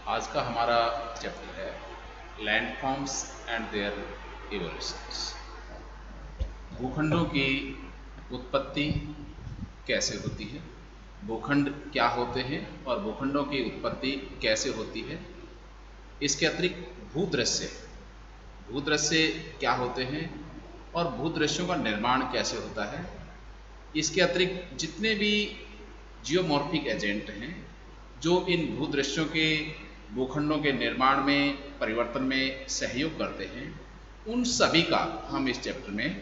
आज का हमारा चैप्टर है लैंडफॉर्म्स एंड देयर इवोल्यूशंस। भूखंडों की उत्पत्ति कैसे होती है, भूखंड क्या होते हैं और भूखंडों की उत्पत्ति कैसे होती है। इसके अतिरिक्त भूदृश्य भूदृश्य क्या होते हैं और भूदृश्यों का निर्माण कैसे होता है। इसके अतिरिक्त जितने भी जियोमॉर्फिक एजेंट हैं जो इन भूदृश्यों के भूखंडों के निर्माण में परिवर्तन में सहयोग करते हैं, उन सभी का हम इस चैप्टर में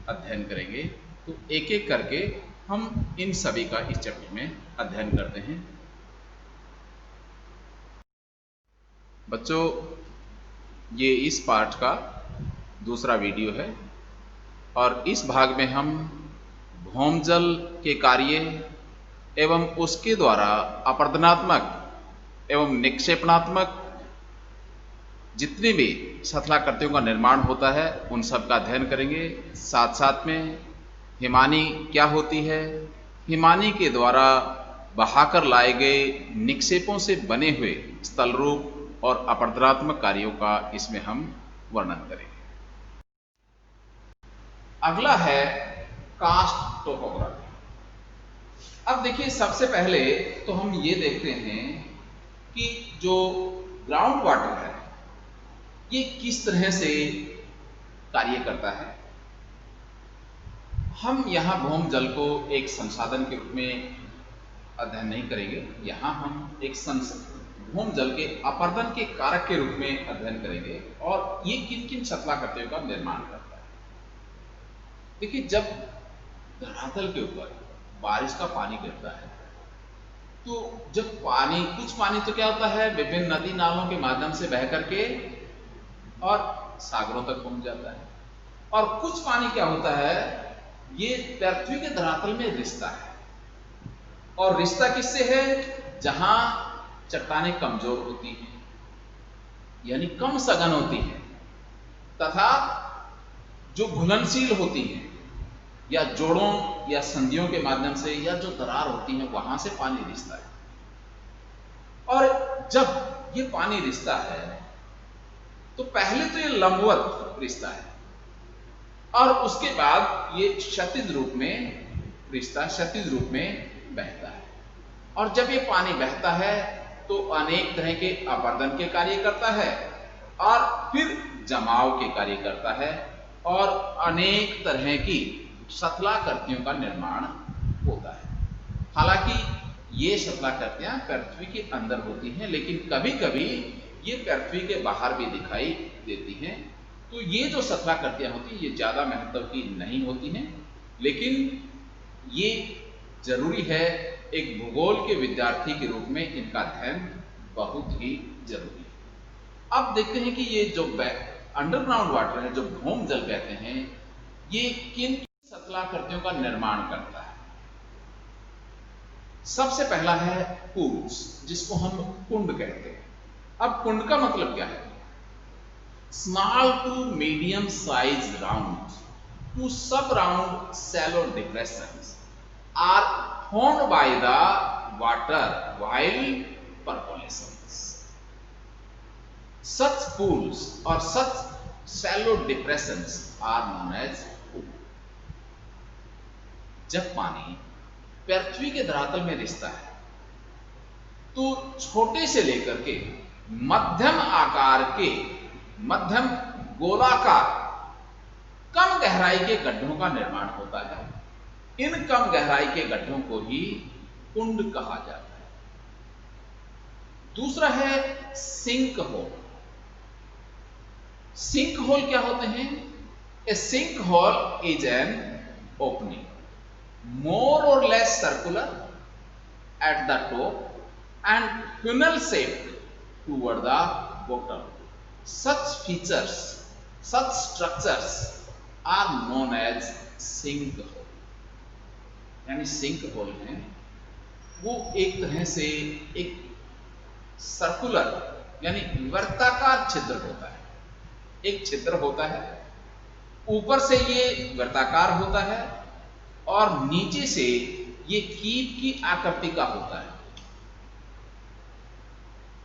अध्ययन करेंगे। तो एक एक करके हम इन सभी का इस चैप्टर में अध्ययन करते हैं। बच्चों, ये इस पाठ का दूसरा वीडियो है और इस भाग में हम भौमजल के कार्य एवं उसके द्वारा अपरदनात्मक एवं निक्षेपणात्मक जितने भी शथलाकृतियों का निर्माण होता है उन सब का अध्ययन करेंगे। साथ साथ में हिमानी क्या होती है, हिमानी के द्वारा बहाकर लाए गए निक्षेपों से बने हुए स्थल रूप और अपरदनात्मक कार्यों का इसमें हम वर्णन करेंगे। अगला है कास्ट टोपोग्राफी। अब देखिए, सबसे पहले तो हम ये देखते हैं कि जो ग्राउंड वाटर है ये किस तरह से कार्य करता है। हम यहाँ भौम जल को एक संसाधन के रूप में अध्ययन नहीं करेंगे, यहाँ हम एक भौम जल के अपर्दन के कारक के रूप में अध्ययन करेंगे और ये किन किन शथलाकृतियों का निर्माण करता है। देखिए, जब धरातल के ऊपर बारिश का पानी गिरता है तो जब कुछ पानी तो क्या होता है, विभिन्न नदी नालों के माध्यम से बह करके और सागरों तक पहुंच जाता है, और कुछ पानी क्या होता है, ये पृथ्वी के धरातल में रिसता है। और रिश्ता किससे है, जहां चट्टानें कमजोर होती हैं यानी कम सघन होती हैं, तथा जो घुलनशील होती हैं या जोड़ों या संधियों के माध्यम से या जो दरार होती है वहां से पानी रिसता है। और जब ये पानी रिसता है तो पहले तो ये लंबवत रिसता है और उसके बाद ये क्षैतिज रूप में रिसता, क्षैतिज रूप में बहता है। और जब ये पानी बहता है तो अनेक तरह के अपरदन के कार्य करता है और फिर जमाव के कार्य करता है और अनेक तरह की शथलाकृतियों का निर्माण होता है। हालांकि ये शथलाकृतियां पृथ्वी के अंदर होती हैं, लेकिन कभी कभी ये पृथ्वी के बाहर भी दिखाई देती हैं। तो ये जो शथलाकृतियां होती हैं ये ज्यादा महत्व की नहीं होती हैं, लेकिन ये जरूरी है, एक भूगोल के विद्यार्थी के रूप में इनका अध्ययन बहुत ही जरूरी है। अब देखते हैं कि ये जो अंडरग्राउंड वाटर है, जो भौम जल कहते हैं, ये किन शथलाकृतियों का निर्माण करता है। सबसे पहला है पूल्स, जिसको हम कुंड कहते हैं। अब कुंड का मतलब क्या है, small to medium size round to sub round shallow depressions are formed by the water while percolations. Such pools or such shallow depressions are known as pool. जब पानी पृथ्वी के धरातल में रिसता है तो छोटे से लेकर के मध्यम आकार के, मध्यम गोलाकार कम गहराई के गड्ढों का निर्माण होता है। इन कम गहराई के गड्ढों को ही कुंड कहा जाता है। दूसरा है सिंक होल। सिंक होल क्या होते हैं, a sink hole is an opening more or less circular at the top and funnel shaped toward the bottom. Such features, such structures are known as sink hole. यानी sink hole है वो एक तरह से एक सर्कुलर यानी वृत्ताकार छिद्र होता है। एक छिद्र होता है, ऊपर से ये वृत्ताकार होता है और नीचे से ये कीप की आकृति का होता है।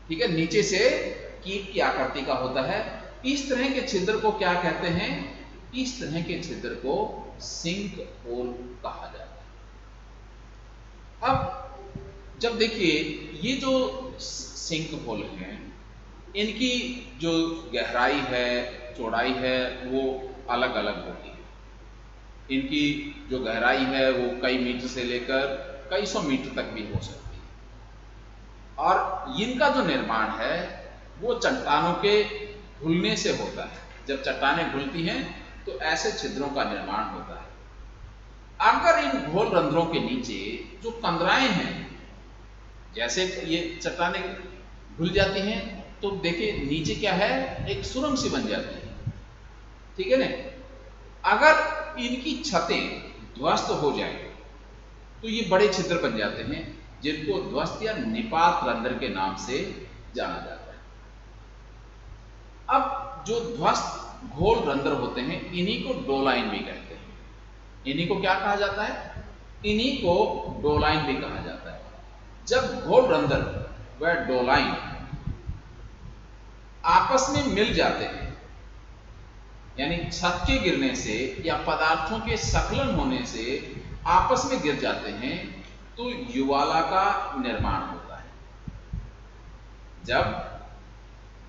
ठीक है, नीचे से कीट की आकृति का होता है। इस तरह के छिद्र को क्या कहते हैं? इस तरह के छिद्र को सिंक होल कहा जाता है। अब जब देखिए ये जो सिंक होल हैं, इनकी जो गहराई है, चौड़ाई है, वो अलग अलग होती है। इनकी जो गहराई है वो कई मीटर से लेकर कई सौ मीटर तक भी हो सकती है। और इनका जो निर्माण है वो चट्टानों के घुलने से होता है। जब चट्टानें घुलती हैं तो ऐसे छिद्रों का निर्माण होता है। अगर इन घोल रंध्रों के नीचे जो कंदराएं हैं, जैसे ये चट्टानें घुल जाती हैं तो देखिए नीचे क्या है, एक सुरंग सी बन जाती है, ठीक है ना। अगर इनकी छतें ध्वस्त हो जाए तो ये बड़े छिद्र बन जाते हैं, जिनको ध्वस्त या निपात रंध्र के नाम से जाना जाता है। अब जो ध्वस्त घोल रंध्र होते हैं, इन्हीं को डोलाइन भी कहते हैं। इन्हीं को क्या कहा जाता है? इन्हीं को डोलाइन भी कहा जाता है। जब घोल रंध्र व डोलाइन आपस में मिल जाते हैं, यानी छत के गिरने से या पदार्थों के सकलन होने से आपस में गिर जाते हैं, तो युवाला का निर्माण होता है। जब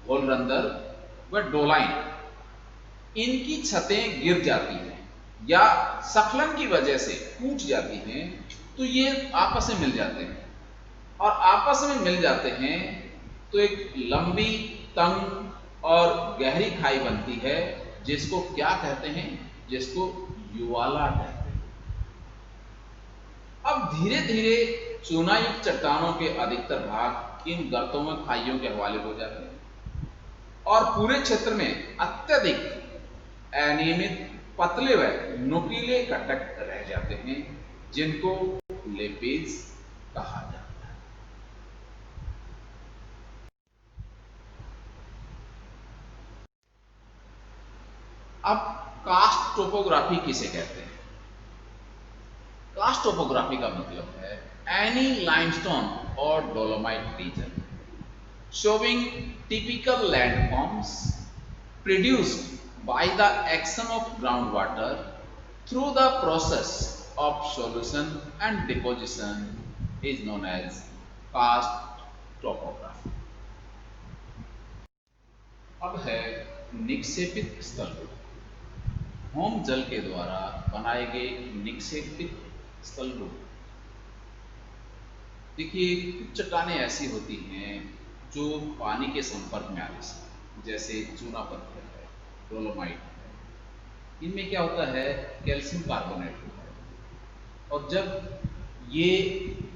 घोल रंध्र व डोलाइन इनकी छतें गिर जाती हैं या सकलन की वजह से टूट जाती हैं, तो ये आपस में मिल जाते हैं। और आपस में मिल जाते हैं तो एक लंबी, तंग और गहरी खाई बनती है, जिसको क्या कहते हैं? जिसको युवाला कहते हैं। अब धीरे धीरे चूनायुक्त चट्टानों के अधिकतर भाग इन गर्तों में खाइयों के हवाले हो जाते हैं और पूरे क्षेत्र में अत्यधिक अनियमित, पतले व नुकीले कटक रह जाते हैं, जिनको लेपेज कहा जाता है। अब कास्ट टोपोग्राफी किसे कहते हैं? कास्ट टोपोग्राफी का मतलब है एनी लाइमस्टोन और dolomite region showing typical landforms produced by the action of groundwater through the process of solution and deposition is known as karst topography. अब है निक्षेपित स्थल रूप। होम जल के द्वारा बनाए गए निक्षेपित स्थल रूप। देखिए कुछ चट्टानें ऐसी होती हैं जो पानी के संपर्क में आने से, जैसे चूना पत्थर है, डोलोमाइट है, इनमें क्या होता है? कैल्शियम कार्बोनेट होता है। और जब ये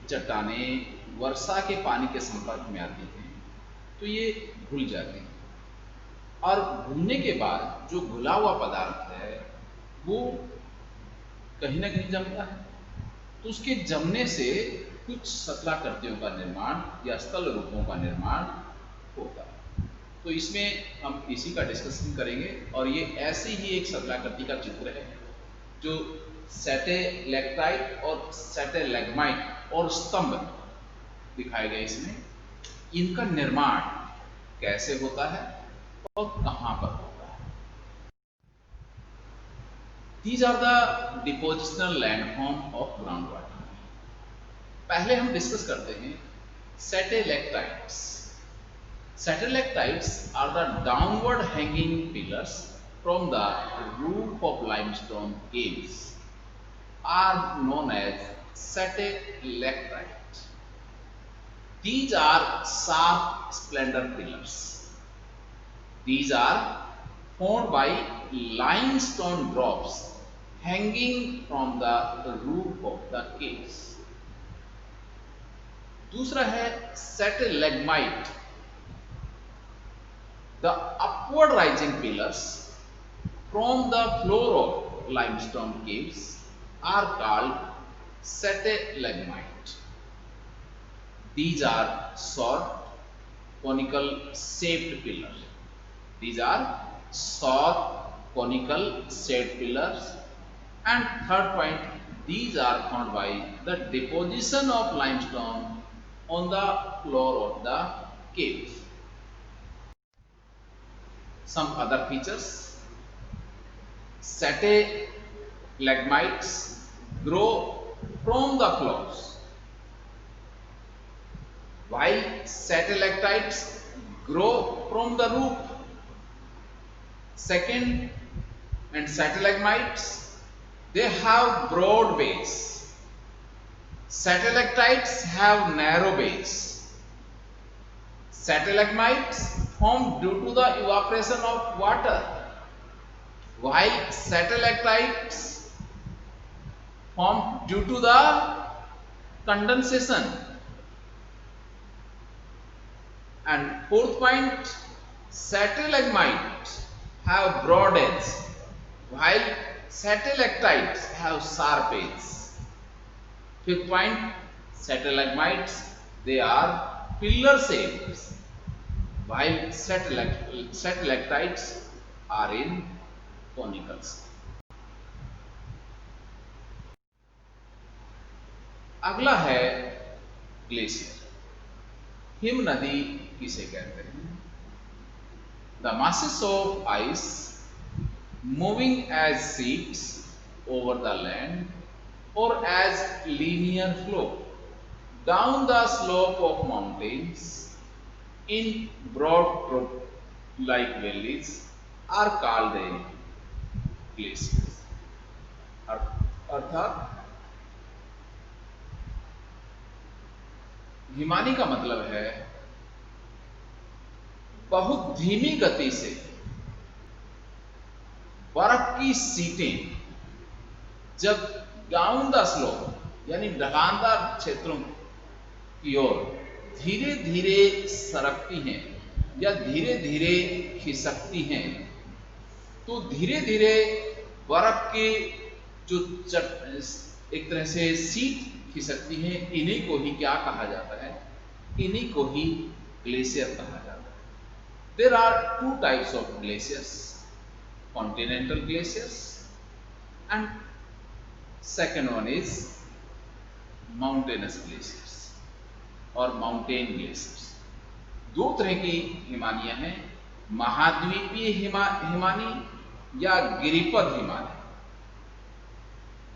चट्टानें वर्षा के पानी के संपर्क में आती हैं तो ये घुल जाती हैं, और घुलने के बाद जो घुला हुआ पदार्थ है वो कहीं ना कहीं जमता है। तो उसके जमने से कुछ सतलाकृतियों का निर्माण या स्थल रूपों का निर्माण होता है। तो इसमें हम इसी का डिस्कशन करेंगे, और ये ऐसे ही एक सतलाकृति का चित्र है जो सैटेलेक्टाइट और सैटेलेग्माइट और स्तंभ दिखाए गए। इसमें इनका निर्माण कैसे होता है और कहां पर होता है। These are the depositional landform of groundwater. पहले हम डिस्कस करते हैं सैटेलेक्टाइट्स। Satellites are the downward hanging pillars from the roof of limestone caves are known as satellites. These are sharp slender pillars. These are formed by limestone drops hanging from the roof of the caves. दूसरा है सैटेलेग्माइट। The upward rising pillars from the floor of limestone caves are called satelagmite. These are short conical shaped pillars. These are short conical shaped pillars. And third point, these are formed by the deposition of limestone on the floor of the caves. some other features. Stalagmites grow from the clouds, while stalactites grow from the roof. Second, and stalagmites, they have broad base. Stalactites have narrow base. Stalagmites form due to the evaporation of water, while stalactites form due to the condensation. And fourth point, stalagmites have broad edge, while stalactites have sharp edge. Fifth point, stalagmites, they are pillar shaped, while stalactites are in conical shape. अगला है glacier. Him नदी किसे कहते हैं? The masses of ice moving as sheets over the land or as linear flow down the slope of mountains in broad like valleys are called a glaciers। अर्थात हिमानी का मतलब है बहुत धीमी गति से बर्फ की सीटें जब डाउन द स्लोप यानी ढलानदार क्षेत्रों की ओर धीरे धीरे सरकती हैं या धीरे धीरे खिसकती हैं, तो धीरे धीरे बर्फ के जो एक तरह से सीट खिसकती हैं, इन्हीं को ही क्या कहा जाता है? इन्हीं को ही ग्लेशियर कहा जाता है। There are two types of glaciers, continental glaciers and second one is mountainous glaciers और mountain glaciers। दो तरह की हिमानियां हैं, महाद्वीपीय हिमानी या गिरिपद हिमानी,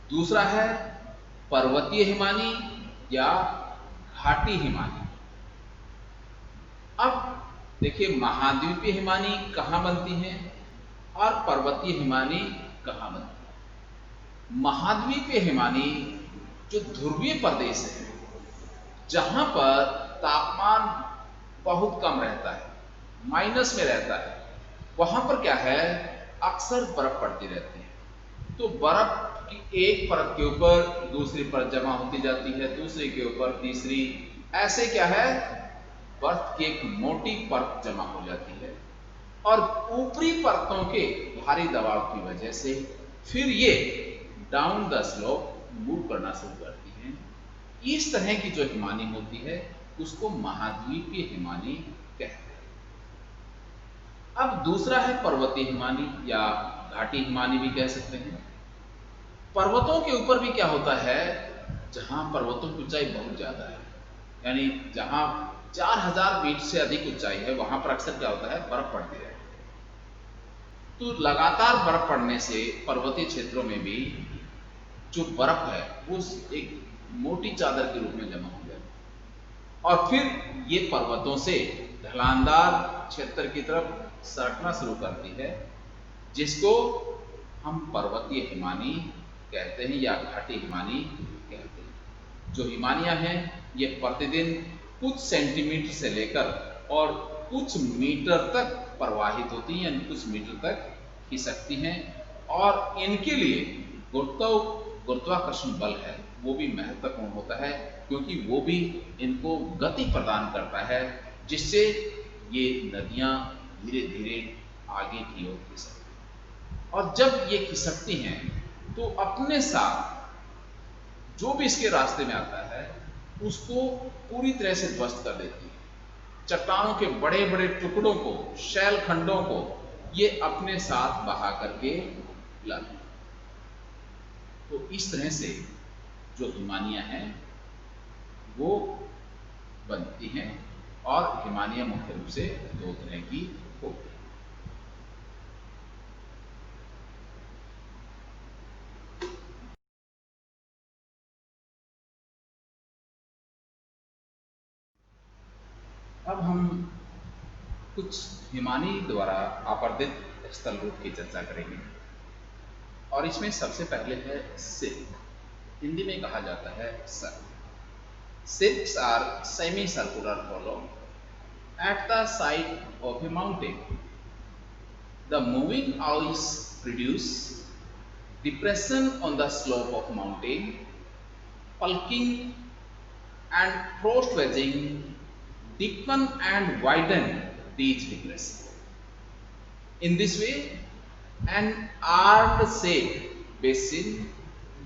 दूसरा है पर्वतीय हिमानी या घाटी हिमानी। अब देखिए, महाद्वीपीय हिमानी कहाँ बनती हैं और पर्वतीय हिमानी कहाँ बनती है? महाद्वीपीय हिमानी जो ध्रुवीय प्रदेश है, जहां पर तापमान बहुत कम रहता है, माइनस में रहता है, वहां पर क्या है, अक्सर बर्फ पड़ती रहती है। तो बर्फ की एक परत के ऊपर दूसरी परत जमा होती जाती है, दूसरी के ऊपर तीसरी, ऐसे क्या है, बर्फ की एक मोटी परत जमा हो जाती है और ऊपरी परतों के भारी दबाव की वजह से फिर ये डाउन द स्लोप मूव करना शुरू करती हैं। इस तरह की जो हिमानी होती है उसको महाद्वीपीय हिमानी कहते हैं। अब दूसरा है पर्वतीय हिमानी या घाटी हिमानी भी कह सकते हैं। पर्वतों के ऊपर भी क्या होता है, जहां पर्वतों की ऊंचाई बहुत ज्यादा है, यानी जहां 4000 फीट से अधिक ऊंचाई है, वहां पर अक्सर क्या होता है, बर्फ पड़ती है। तो लगातार बर्फ पड़ने से पर्वतीय क्षेत्रों में भी जो बर्फ है वो एक मोटी चादर के रूप में जमा हो जाती है और फिर ये पर्वतों से ढलानदार क्षेत्र की तरफ सरकना शुरू करती है, जिसको हम पर्वतीय हिमानी कहते हैं या घाटी हिमानी कहते हैं। जो हिमानियां हैं ये प्रतिदिन कुछ सेंटीमीटर से लेकर और कुछ मीटर तक प्रवाहित होती हैं, यानी कुछ मीटर तक खिसकती हैं और इनके लिए गुरुत्वाकर्षण बल है वो भी महत्वपूर्ण होता है, क्योंकि वो भी इनको गति प्रदान करता है, जिससे ये नदियां धीरे धीरे आगे की ओर खिसकती हैं। और जब ये खिसकती हैं तो अपने साथ जो भी इसके रास्ते में आता है उसको पूरी तरह से ध्वस्त कर देती है। चट्टानों के बड़े बड़े टुकड़ों को, शैल खंडों को ये अपने साथ बहा करके लाती है। तो इस तरह से जो हिमानियां हैं वो बनती हैं और हिमानियां मुख्य रूप से दो तरह की होती हैं। अब हम कुछ हिमानी द्वारा आवर्धित स्थल रूप की चर्चा करेंगे और इसमें सबसे पहले है सिल्क। हिंदी में कहा जाता है सर्प। Silks are semicircular hollow at the side of a mountain. The moving ice produce depression on the slope of mountain, bulking and frost wedging deepen and widen these depressions. In this way, an arm-shaped basin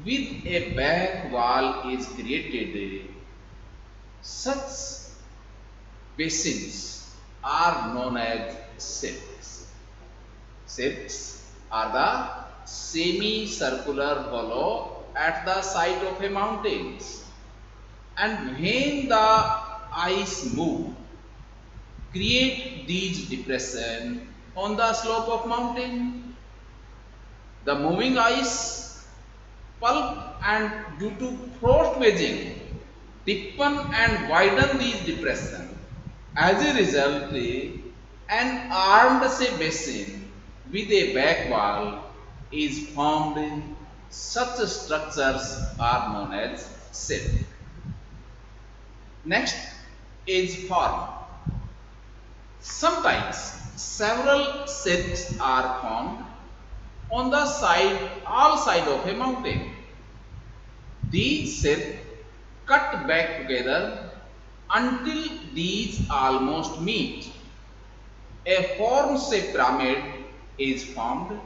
with a back wall is created. Such basins are known as sets. Sets are the semicircular hollow at the side of a mountain, and when the ice move, create these depression on the slope of mountain. The moving ice pulp and due to frost wedging deepen and widen these depression. As a result, an armed basin with a back wall is formed. Such structures are known as set. Next is form. Sometimes several sets are formed on the all side of a mountain. These sets cut back together until these almost meet. A form-shaped pyramid is formed.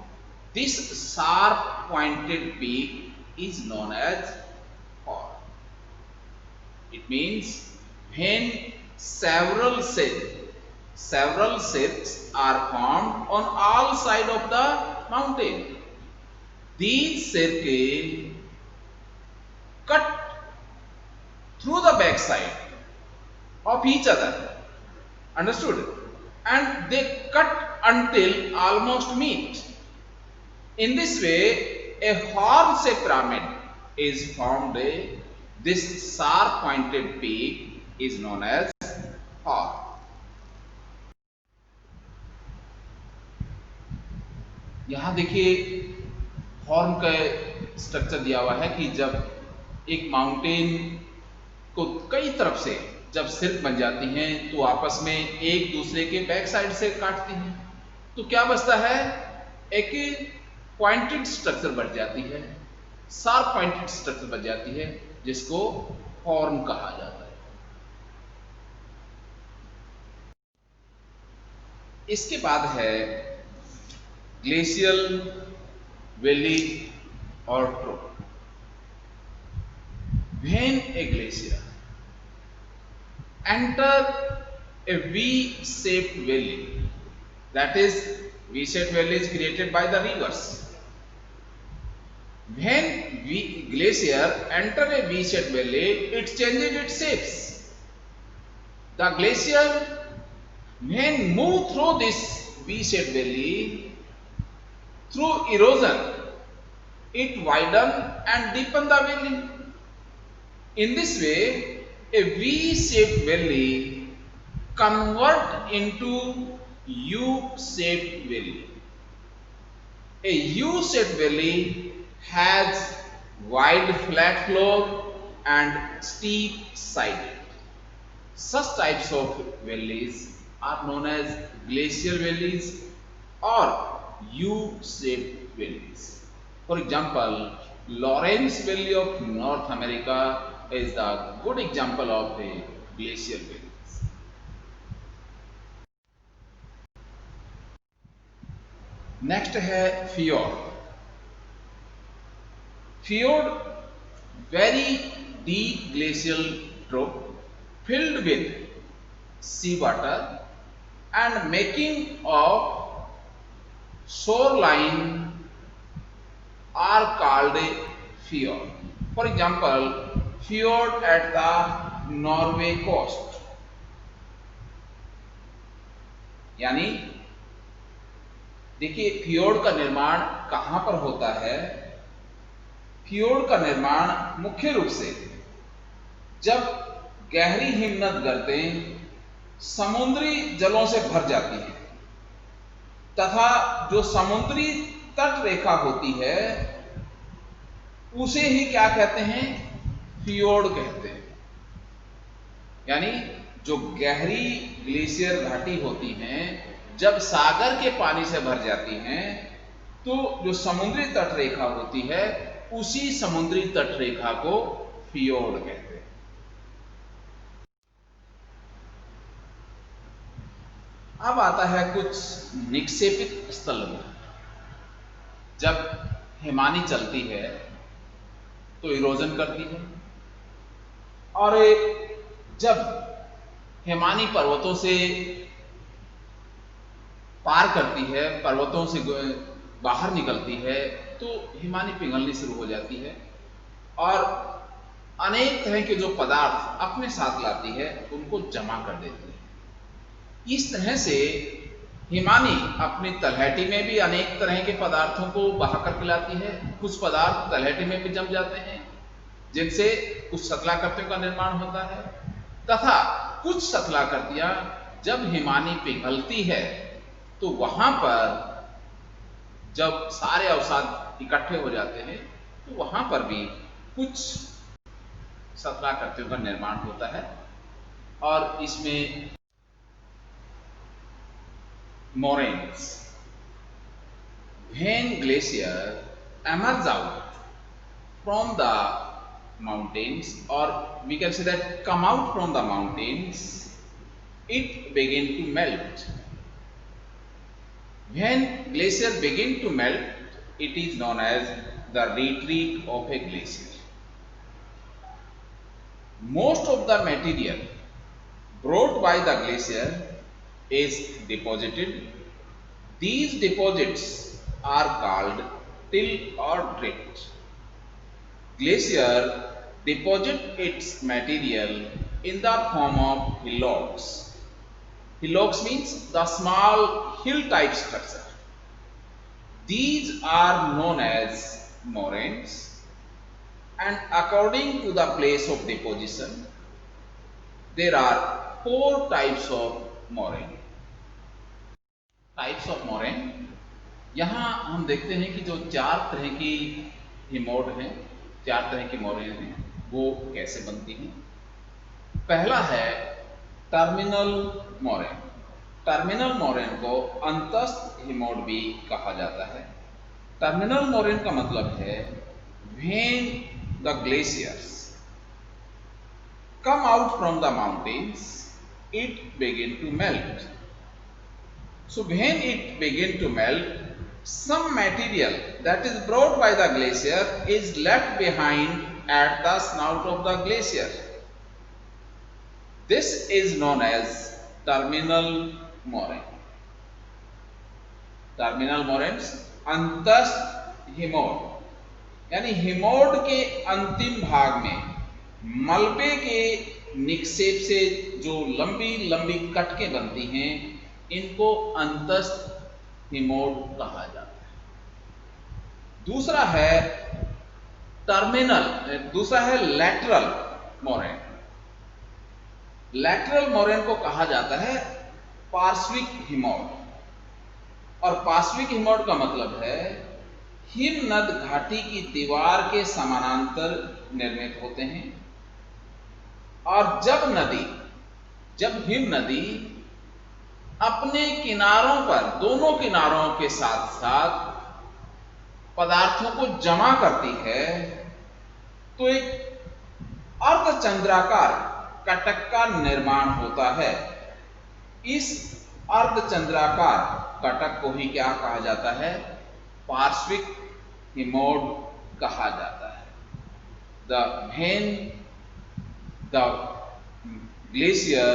This sharp pointed peak is known as horn. It means when several sets are formed on all sides of the mountain. These sets cut through the backside of each other. Understood? And they cut until almost meet. In this way, a horn-shaped pyramid is formed. This sharp-pointed peak is known as horn. यहाँ देखिए horn का structure दिया हुआ है कि जब एक mountain को कई तरफ से जब सिर्फ बन जाती हैं तो आपस में एक दूसरे के बैक साइड से काटती हैं, तो क्या बचता है? एक पॉइंटेड स्ट्रक्चर बन जाती है, शार्प पॉइंटेड स्ट्रक्चर बन जाती है, जिसको हॉर्न कहा जाता है। इसके बाद है ग्लेशियल वैली और ट्रो। When a glacier enter a V-shaped valley, that is, V-shaped valley is created by the rivers. When glacier enter a V-shaped valley, it changes its shapes. The glacier, when move through this V-shaped valley, through erosion, it widen and deepen the valley. In this way, a V-shaped valley convert into U-shaped valley. A U-shaped valley has wide flat floor and steep side. Such types of valleys are known as glacial valleys or U-shaped valleys. For example, Lawrence Valley of North America is the good example of a glacial valleys. Next है fjord. Fjord, very deep glacial trough filled with seawater and making of shoreline are called a fjord. For example, fjord at the Norway coast. यानी देखिए fjord का निर्माण कहां पर होता है? fjord का निर्माण मुख्य रूप से जब गहरी हिमनद गर्तें समुद्री जलों से भर जाती है तथा जो समुद्री तट रेखा होती है उसे ही क्या कहते हैं, फियोर्ड कहते हैं। यानी जो गहरी ग्लेशियर घाटी होती हैं जब सागर के पानी से भर जाती हैं तो जो समुद्री तट रेखा होती है उसी समुद्री तट रेखा को फियोर्ड कहते हैं। अब आता है कुछ निक्षेपित स्थल। जब हिमानी चलती है तो इरोजन करती है, और जब हिमानी पर्वतों से पार करती है, पर्वतों से बाहर निकलती है तो हिमानी पिघलनी शुरू हो जाती है और अनेक तरह के जो पदार्थ अपने साथ लाती है उनको जमा कर देती है। इस तरह से हिमानी अपनी तलहटी में भी अनेक तरह के पदार्थों को बहा कर लाती है। कुछ पदार्थ तलहटी में भी जम जाते हैं जिनसे कुछ सतलाकृतियों का निर्माण होता है, तथा कुछ सतलाकृतियां जब हिमानी पिघलती है तो वहां पर जब सारे अवसाद इकट्ठे हो जाते हैं तो वहां पर भी कुछ सतलाकृतियों का निर्माण होता है। और इसमें moraines, when glacier emerge out from the mountains, or we can say that come out from the mountains, it begin to melt. When glacier begin to melt, it is known as the retreat of a glacier. Most of the material brought by the glacier is deposited. These deposits are called till or drift. Glacier deposit its material in the form of hillocks. Hillocks means the small hill type structure. These are known as moraines, and according to the place of deposition there are four types of moraine. Types of moraine, यहाँ हम देखते हैं कि जो चार तरह की हिमोड हैं, चार तरह की मोरेन हैं, वो कैसे बनती हैं। पहला है टर्मिनल मोरेन। टर्मिनल मोरेन को अंतस्थ हिमोड भी कहा जाता है। टर्मिनल मोरेन का मतलब है when the glaciers come out from the mountains, it begin to melt. So when it begin to melt, some material that is brought by the glacier is left behind at the snout of the glacier. This is known as terminal moraine. Terminal moraines अंतस्थ हिमोड, यानी हिमोड के अंतिम भाग में मलबे के निक्षेप से जो लंबी लंबी कटकें बनती हैं इनको अंतस्थ हिमोड कहा जाता है। दूसरा है टर्मिनल, दूसरा है लैटरल मोरेन। लैटरल मोरेन को कहा जाता है पार्श्विक हिमोड, और पार्श्विक हिमोड का मतलब है हिमनद घाटी की दीवार के समानांतर निर्मित होते हैं, और जब हिम नदी अपने किनारों पर, दोनों किनारों के साथ साथ पदार्थों को जमा करती है तो एक अर्धचंद्राकार कटक का निर्माण होता है। इस अर्धचंद्राकार कटक को ही क्या कहा जाता है, पार्श्विक हिमोड कहा जाता है। When the glacier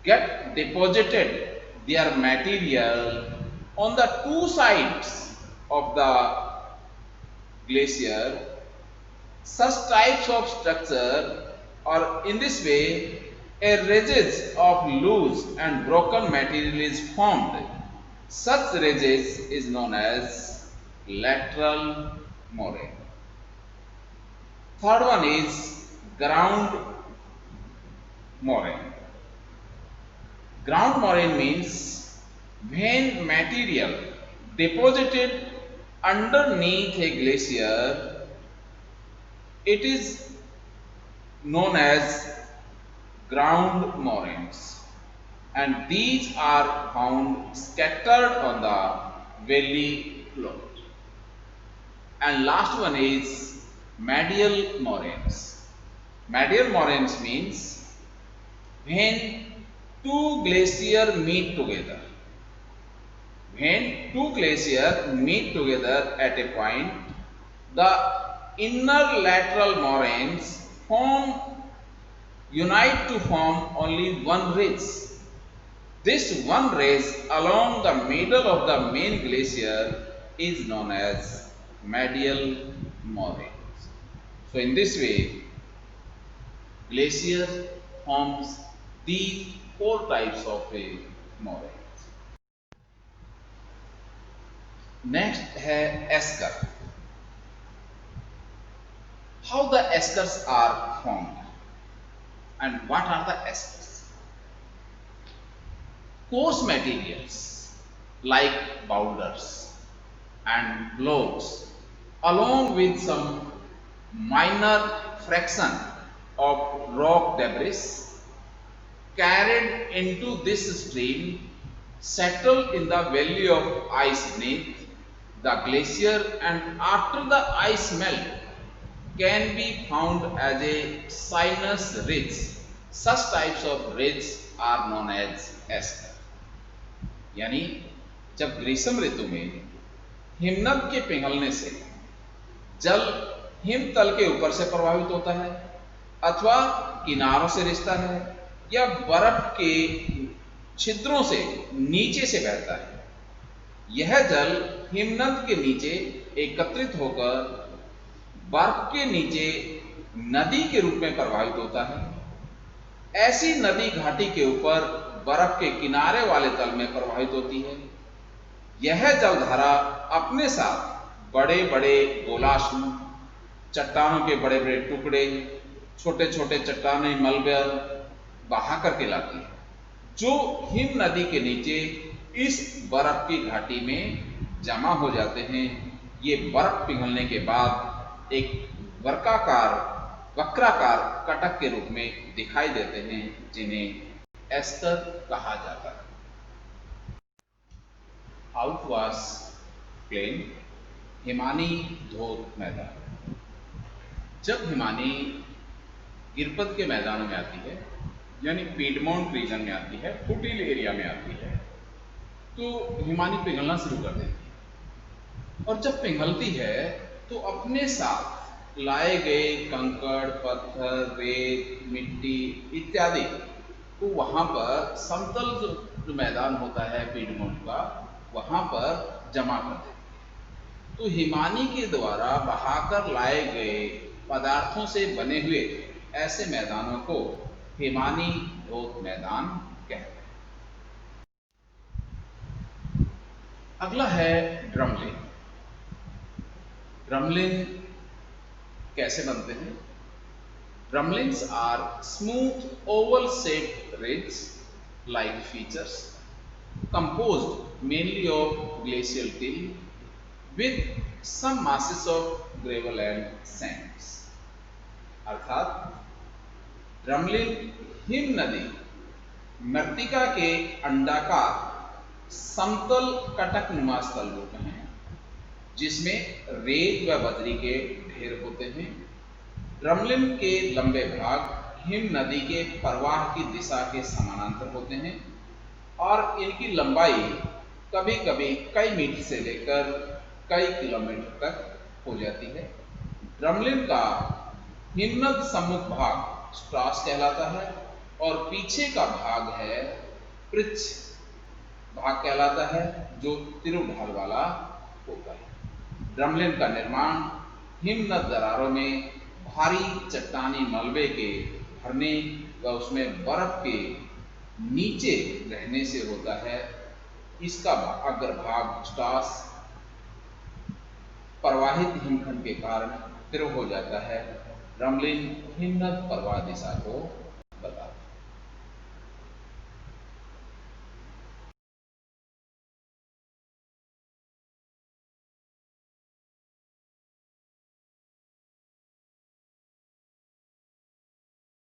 get deposited their material on the two sides of the glacier, such types of structure, or in this way a ridges of loose and broken material is formed. Such ridges is known as lateral moraine. Third one is ground moraine. Ground moraine means when material deposited underneath a glacier, it is known as ground moraines, and these are found scattered on the valley floor. And last one is medial moraines. Medial moraines means when two glaciers meet together. When two glaciers meet together at a point, the inner lateral moraines unite to form only one ridge. This one ridge along the middle of the main glacier is known as medial moraines. So in this way, glacier forms these four types of a moraines. Next है esker. How the eskers are formed and what are the eskers? Coarse materials like boulders and blocks along with some minor fraction of rock debris carried into this stream settle in the valley of ice beneath the glacier, and after the ice melt can be found as a sinus ridge. Such types of ridge are known as esker. यानी जब ग्रीष्म ऋतु में हिमनद के पिघलने से जल हिमतल के ऊपर से प्रभावित होता है अथवा किनारों से रिसता है या बर्फ के छिद्रों से नीचे से बहता है, यह जल हिमनद के नीचे एकत्रित होकर बर्फ के नीचे नदी के रूप में प्रवाहित होता है। ऐसी नदी घाटी के ऊपर बर्फ के किनारे वाले तल में प्रवाहित होती है। यह जलधारा अपने साथ बड़े बड़े गोलाश्म, चट्टानों के बड़े बड़े टुकड़े, छोटे छोटे चट्टानी मलबे बहा करके लाती है, जो हिम नदी के नीचे इस बर्फ की घाटी में जमा हो जाते हैं। ये बर्फ पिघलने के बाद एक वक्राकार कटक के रूप में दिखाई देते हैं, जिन्हें एस्कर कहा जाता है। आउटवाश प्लेन, हिमानी धोध मैदान। जब हिमानी गिरपद के मैदानों में आती है, यानी पीडमोंट रीजन में आती है, फुटिल एरिया में आती है, तो हिमानी पिघलना शुरू कर देती है। और जब पिघलती है तो अपने साथ लाए गए कंकड़, पत्थर, रेत, मिट्टी इत्यादि को वहां पर समतल जो मैदान होता है पीडमोंट का, वहां पर जमा कर देती है। तो हिमानी के द्वारा बहाकर लाए गए पदार्थों से बने हुए ऐसे मैदानों को हिमानी धोध मैदान कहते हैं। अगला है ड्रमलिन। ड्रमलिन कैसे बनते हैं? Drumlins are smooth oval shaped ridge like features composed mainly of glacial till with some masses of gravel and sands. अर्थात ड्रमलिन हिम नदी मृत्तिका के अंडाकार समतल कटक नुमा स्थल रूप हैं, जिसमें रेत व बजरी के ढेर होते हैं। ड्रमलिन के लंबे भाग हिम नदी के प्रवाह की दिशा के समानांतर होते हैं और इनकी लंबाई कभी कभी कई मीटर से लेकर कई किलोमीटर तक हो जाती है। ड्रमलिन का हिमनद सम्मुख भाग स्ट्रास कहलाता है और पीछे का भाग है पृच्छ भाग कहलाता है, जो तिरु ढाल वाला होता है। ड्रमलिन का निर्माण हिमनद दरारों में भारी चट्टानी मलबे के भरने व उसमें बर्फ के नीचे रहने से होता है। इसका अग्रभाग स्ट्रास प्रवाहित हिमखंड के कारण तिरु हो जाता है। ड्रमलिन हिमनद प्रवाह दिशा को